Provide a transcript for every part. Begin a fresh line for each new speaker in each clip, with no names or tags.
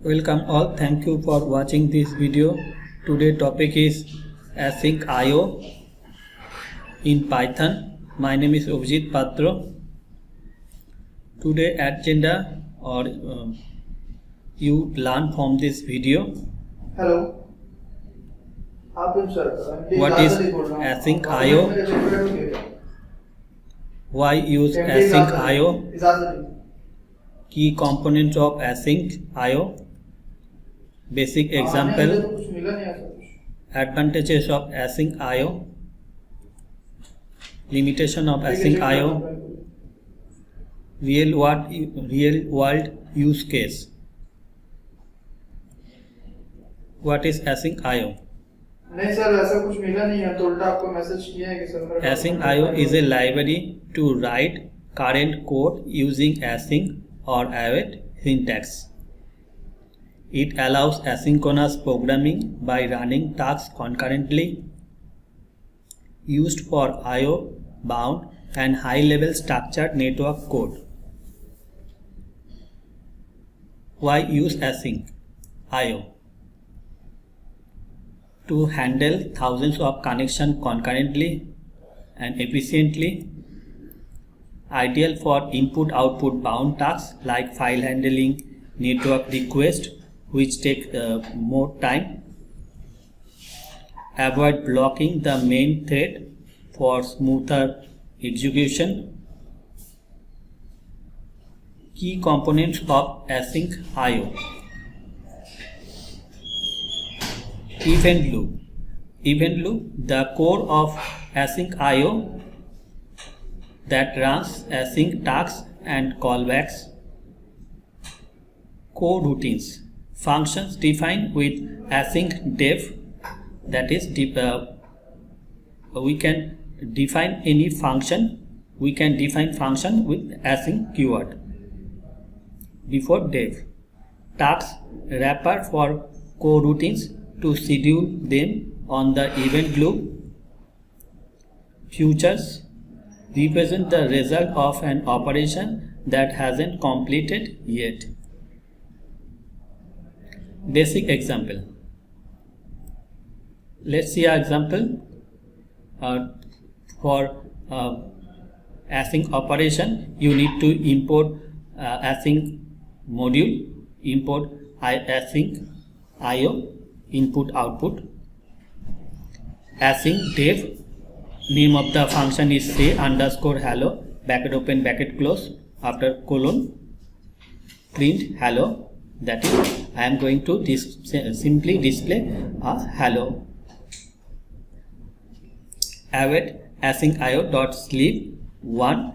Welcome all, thank you for watching this video. Today topic is async IO in Python. My name is Abhijit Patro. Today agenda or you learn from this video.
Hello.
What is async IO? Why use async IO? Key components of async IO. Basic example. Advantages of async IO. Limitation of async IO. Real world use case. What is async IO?
नहीं sir ऐसा कुछ मिला नहीं है तो उल्टा आपको message किया है कि sir
Async IO is a library to write current code using async or await syntax. It allows asynchronous programming by running tasks concurrently. Used for IO bound and high-level structured network code. Why use async IO? To handle thousands of connections concurrently and efficiently. Ideal for input-output bound tasks like file handling, network request, which take more time. Avoid blocking the main thread for smoother execution. Key components of async IO. Event loop. Event loop, the core of async IO that runs async tasks and callbacks. Coroutines, functions defined with async def, that is we can define any function, we can define function with async keyword before def. Tasks wrapper for coroutines to schedule them on the event loop. Futures represent the result of an operation that hasn't completed yet. Basic example. Let's see an example for async operation. You need to import async module, import async IO, input output. Async def, name of the function is say underscore hello, bracket open bracket close, after colon, print hello, that is I am going to simply display a hello. Await async IO dot sleep 1,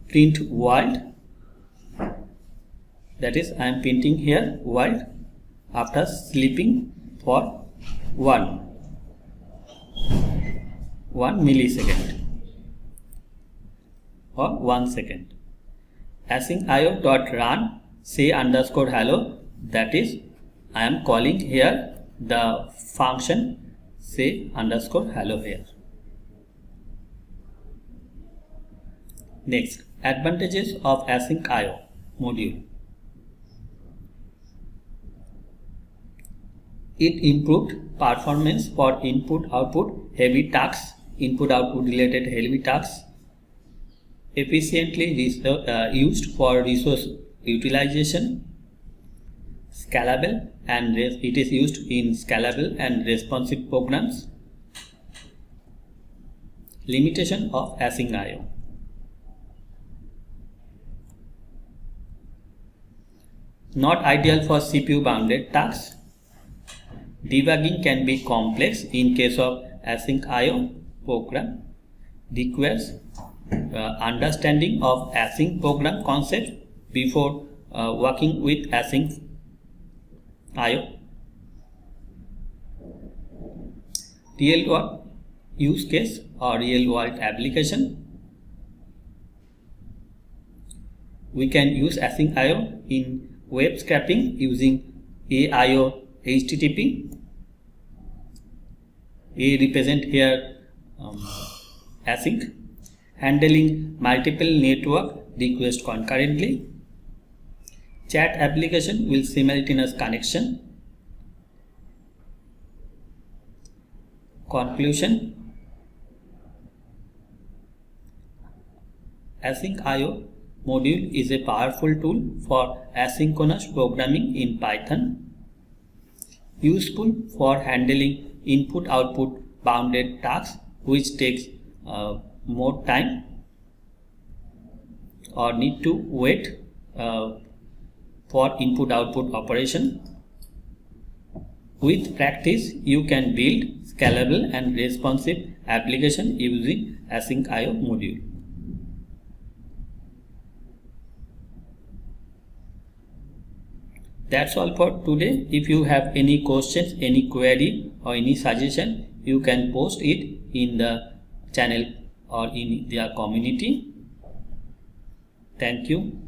print world, that is I am printing here world after sleeping for 1 millisecond or 1 second. Async IO dot run say underscore hello, that is I am calling here the function say underscore hello here. Next, advantages of async IO module. It improved performance for input-output heavy tasks, input-output related heavy tasks, efficiently used for resource utilization, scalable and it is used in scalable and responsive programs. Limitation of async IO. Not ideal for CPU bounded tasks. Debugging can be complex in case of async IO program. Requires understanding of async program concept before working with async IO. Real world use case or real world application. We can use async IO in web scraping using AIO HTTP. A represent here async. Handling multiple network requests concurrently. Chat application will simultaneous connection. Conclusion. Asyncio module is a powerful tool for asynchronous programming in Python. Useful for handling input-output bounded tasks which takes more time or need to wait for input-output operation. With practice, you can build scalable and responsive application using asyncio module. That's all for today. If you have any questions, any query or any suggestion, you can post it in the channel or in their community. Thank you.